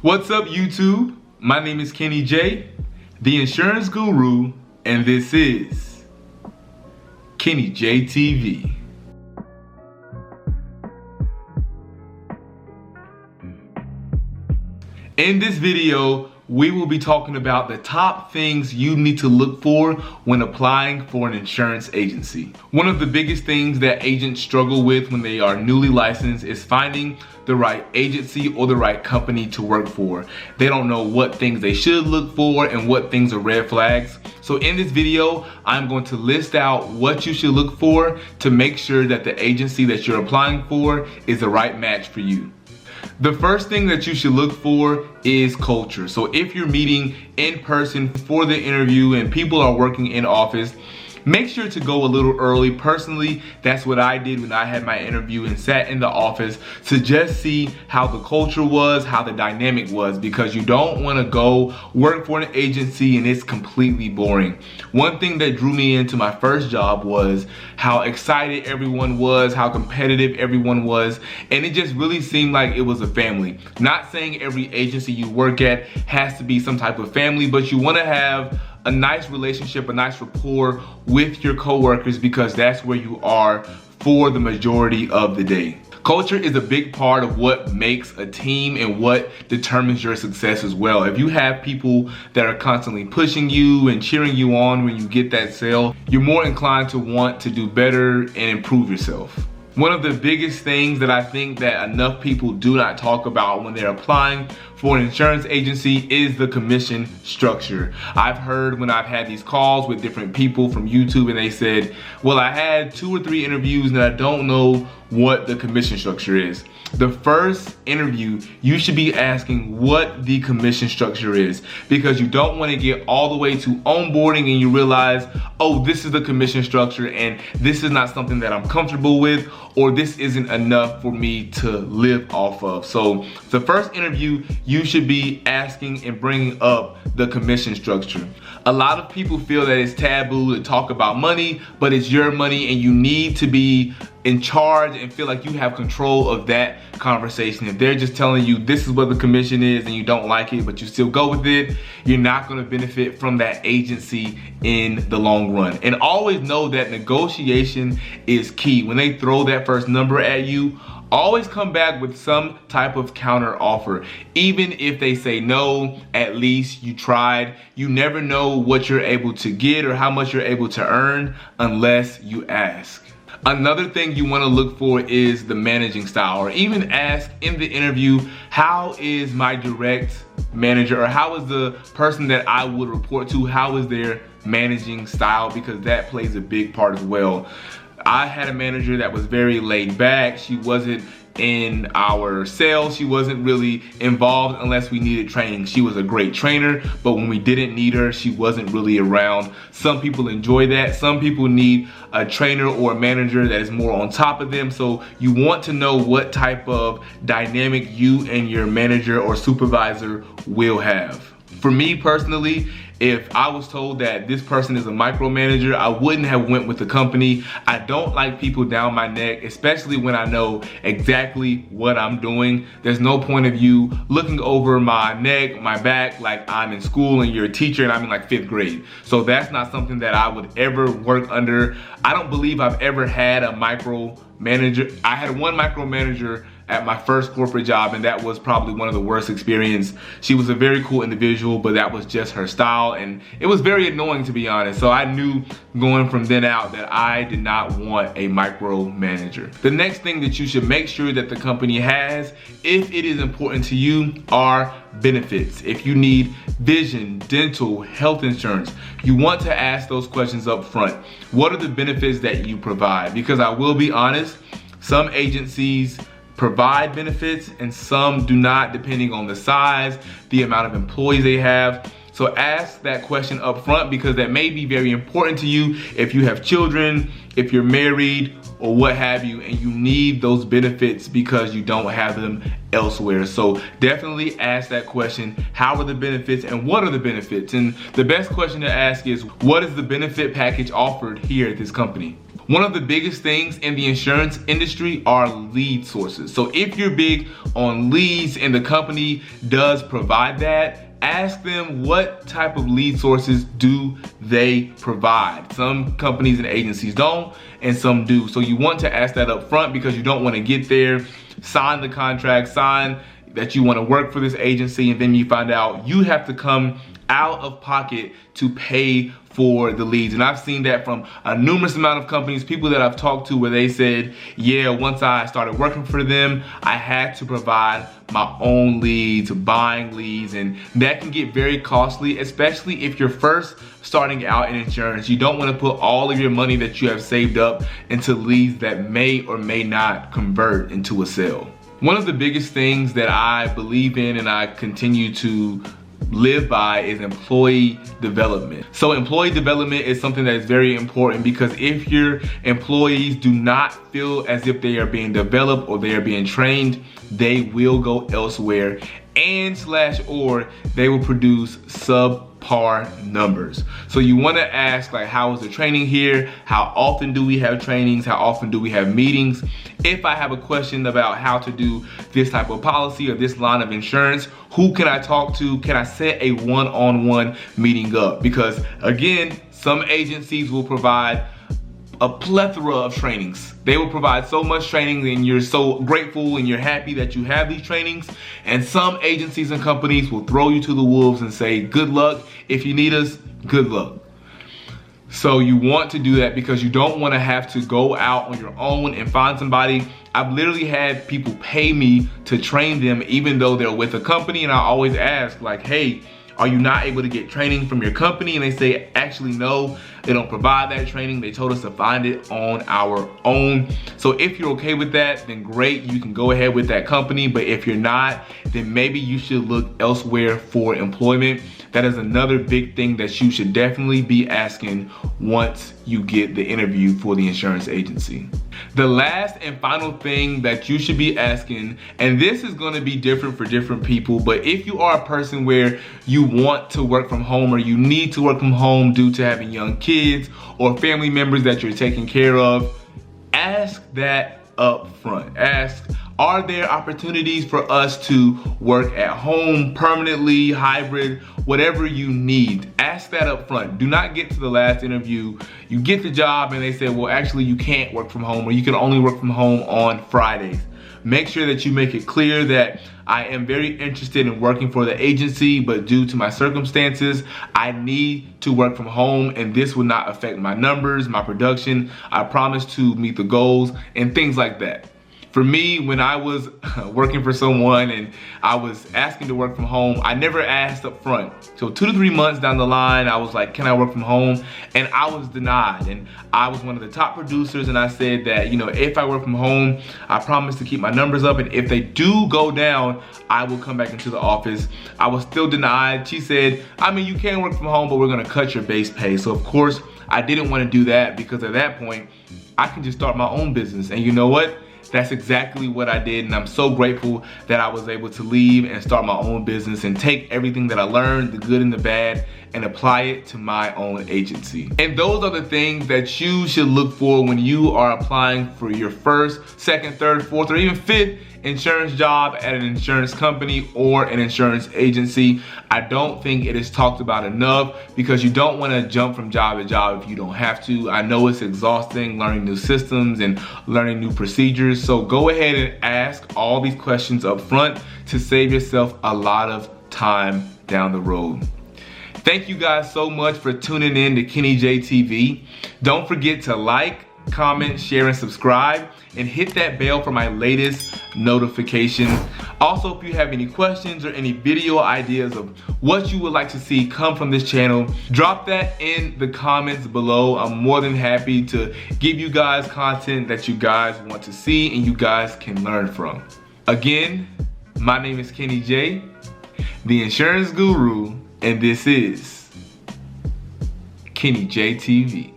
What's up, YouTube? My name is Kenny J, the insurance guru, and this is Kenny J TV. In this video, we will be talking about the top things you need to look for when applying for an insurance agency. One of the biggest things that agents struggle with when they are newly licensed is finding the right agency or the right company to work for. They don't know what things they should look for and what things are red flags. So in this video, I'm going to list out what you should look for to make sure that the agency that you're applying for is the right match for you. The first thing that you should look for is culture. So if you're meeting in person for the interview and people are working in office, make sure to go a little early. Personally, that's what I did when I had my interview and sat in the office to just see how the culture was, how the dynamic was, because you don't want to go work for an agency and it's completely boring. One thing that drew me into my first job was how excited everyone was, how competitive everyone was, and it just really seemed like it was a family. Not saying every agency you work at has to be some type of family, but you want to have a nice relationship, a nice rapport with your coworkers, because that's where you are for the majority of the day. Culture is a big part of what makes a team and what determines your success as well. If you have people that are constantly pushing you and cheering you on when you get that sale, you're more inclined to want to do better and improve yourself. One of the biggest things that I think that enough people do not talk about when they're applying for an insurance agency is the commission structure. I've heard when I've had these calls with different people from YouTube and they said, well, I had 2 or 3 interviews and I don't know what the commission structure is. The first interview, you should be asking what the commission structure is, because you don't want to get all the way to onboarding and you realize, oh, this is the commission structure and this is not something that I'm comfortable with, or this isn't enough for me to live off of. So the first interview, you should be asking and bringing up the commission structure. A lot of people feel that it's taboo to talk about money, but it's your money and you need to be in charge and feel like you have control of that conversation. If they're just telling you this is what the commission is and you don't like it, but you still go with it, you're not gonna benefit from that agency in the long run. And always know that negotiation is key. When they throw that first number at you, always come back with some type of counter offer. Even if they say no, at least you tried. You never know what you're able to get or how much you're able to earn unless you ask. Another thing you want to look for is the managing style, or even ask in the interview, how is my direct manager, or how is the person that I would report to, how is their managing style, because that plays a big part as well. I had a manager that was very laid back. She wasn't in our sales. She wasn't really involved unless we needed training. She was a great trainer, but when we didn't need her, she wasn't really around. Some people enjoy that. Some people need a trainer or a manager that is more on top of them. So you want to know what type of dynamic you and your manager or supervisor will have. For me personally, if I was told that this person is a micromanager, I wouldn't have went with the company. I don't like people down my neck, especially when I know exactly what I'm doing. There's no point of you looking over my neck, my back, like I'm in school and you're a teacher and I'm in like 5th grade. So that's not something that I would ever work under. I don't believe I've ever had a micromanager. I had one micromanager at my first corporate job, and that was probably one of the worst experiences. She was a very cool individual, but that was just her style, and it was very annoying, to be honest. So I knew going from then out that I did not want a micromanager. The next thing that you should make sure that the company has, if it is important to you, are benefits. If you need vision, dental, health insurance, you want to ask those questions up front. What are the benefits that you provide? Because I will be honest, some agencies provide benefits and some do not, depending on the size, the amount of employees they have. So ask that question up front, because that may be very important to you if you have children, if you're married, or what have you, and you need those benefits because you don't have them elsewhere. So definitely ask that question. How are the benefits and what are the benefits? And the best question to ask is, what is the benefit package offered here at this company? One of the biggest things in the insurance industry are lead sources. So if you're big on leads and the company does provide that, ask them what type of lead sources do they provide. Some companies and agencies don't, and some do. So you want to ask that up front, because you don't want to get there, sign the contract, sign that you want to work for this agency, and then you find out you have to come out of pocket to pay for the leads. And I've seen that from a numerous amount of companies, people that I've talked to, where they said, yeah, once I started working for them, I had to provide my own leads, buying leads, and that can get very costly, especially if you're first starting out in insurance. You don't want to put all of your money that you have saved up into leads that may or may not convert into a sale. One of the biggest things that I believe in and I continue to live by is employee development. So employee development is something that is very important, because if your employees do not feel as if they are being developed or they are being trained, they will go elsewhere or they will produce subpar numbers. So you want to ask, like, how is the training here? How often do we have trainings? How often do we have meetings? If I have a question about how to do this type of policy or this line of insurance, who can I talk to? Can I set a one-on-one meeting up? Because again, some agencies will provide a plethora of trainings. They will provide so much training, and you're so grateful and you're happy that you have these trainings. And some agencies and companies will throw you to the wolves and say, good luck. If you need us, good luck. So you want to do that, because you don't want to have to go out on your own and find somebody. I've literally had people pay me to train them, even though they're with a company, and I always ask, like, hey, are you not able to get training from your company? And they say, actually, no, they don't provide that training. They told us to find it on our own. So if you're okay with that, then great, you can go ahead with that company. But if you're not, then maybe you should look elsewhere for employment. That is another big thing that you should definitely be asking once you get the interview for the insurance agency. The last and final thing that you should be asking, and this is going to be different for different people, but if you are a person where you want to work from home or you need to work from home due to having young kids or family members that you're taking care of, ask that up front. Ask, are there opportunities for us to work at home permanently, hybrid, whatever you need? Ask that up front. Do not get to the last interview, you get the job, and they say, well, actually, you can't work from home, or you can only work from home on Fridays. Make sure that you make it clear that I am very interested in working for the agency, but due to my circumstances, I need to work from home, and this will not affect my numbers, my production. I promise to meet the goals and things like that. For me, when I was working for someone and I was asking to work from home, I never asked up front. So 2 to 3 months down the line, I was like, can I work from home? And I was denied. And I was one of the top producers, and I said that, you know, if I work from home, I promise to keep my numbers up, and if they do go down, I will come back into the office. I was still denied. She said, I mean, you can work from home, but we're gonna cut your base pay. So of course, I didn't want to do that, because at that point, I can just start my own business. And you know what? That's exactly what I did, and I'm so grateful that I was able to leave and start my own business and take everything that I learned, the good and the bad, and apply it to my own agency. And those are the things that you should look for when you are applying for your first, second, third, fourth, or even fifth insurance job at an insurance company or an insurance agency. I don't think it is talked about enough, because you don't want to jump from job to job if you don't have to. I know it's exhausting learning new systems and learning new procedures. So go ahead and ask all these questions up front to save yourself a lot of time down the road. Thank you guys so much for tuning in to Kenny J TV. Don't forget to like, comment, share, and subscribe, and hit that bell for my latest notifications. Also, if you have any questions or any video ideas of what you would like to see come from this channel, drop that in the comments below. I'm more than happy to give you guys content that you guys want to see and you guys can learn from. Again, my name is Kenny J, the insurance guru, and this is Kenny J TV.